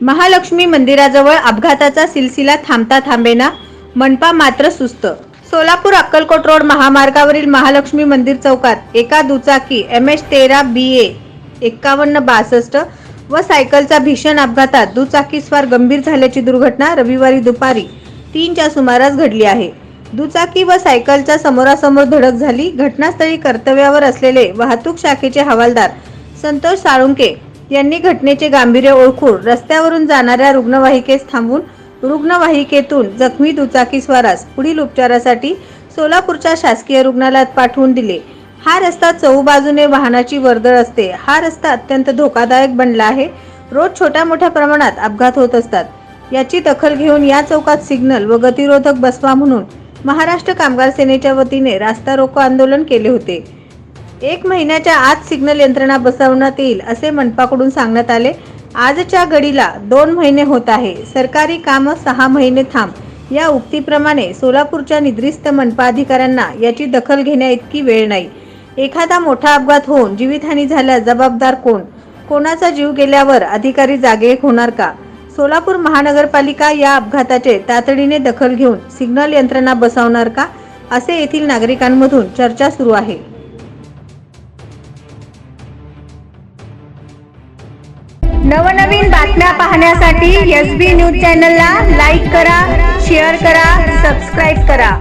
महालक्ष्मी मंदिराजवळ अपघाताचा सिलसिला थांबता थांबेना, मनपा मात्र सुस्त। सोलापूर अक्कलकोट रोड महामार्गावरील महालक्ष्मी मंदिर चौकात एका दुचाकी MS13 BA 5162 व सायकलचा भीषण अपघातात दुचाकीस्वार गंभीर झाल्याची दुर्घटना रविवारी दुपारी 3च्या सुमारास घडली आहे। दुचाकी व सायकलच्या समोरासमोर धडक झाली। घटनास्थळी कर्तव्यावर असलेले वाहतूक शाखेचे हवालदार संतोष साळुंके यांनी घटनेचे गांभीर्य ओळखून रस्त्यावरून जाणाऱ्या रुग्णवाहिकेस थांबवून रुग्णवाहिकेतून जखमी दुचाकीस्वारास पुढील उपचारासाठी सोलापूरच्या शासकीय रुग्णालयात पाठवून दिले। हा रस्ता चहूबाजूने वाहनाची वर्दळ असते। हा रस्ता अत्यंत धोकादायक बनला आहे। रोज छोट्या मोठ्या प्रमाणात अपघात होत असतात। याची दखल घेऊन या चौकात सिग्नल व गतिरोधक बसवा म्हणून महाराष्ट्र कामगार सेनेच्या वतीने रास्ता रोको आंदोलन केले होते। 1 महिन्याच्या आत सिग्नल यंत्रणा बसवण्यात येईल असे मनपाकडून सांगण्यात आले। आजच्या घडीला 2 महिने होत आहे। सरकारी काम 6 महिने थांब या उक्तीप्रमाणे सोलापूरच्या निद्रिस्त मनपा अधिकाऱ्यांना याची दखल घेण्या इतकी वेळ नाही। एखादा मोठा अपघात होऊन जीवितहानी झाल्यास जबाबदार कोण? कोणाचा जीव गेल्यावर अधिकारी जागे होणार का? सोलापूर महानगरपालिका या अपघाताचे तातडीने दखल घेऊन सिग्नल यंत्रणा बसवणार का, असे येथील नागरिकांमधून चर्चा सुरू आहे। नवनवीन बातम्या पाहण्यासाठी SB न्यूज चॅनलला लाईक करा, शेअर करा, सबस्क्राइब करा।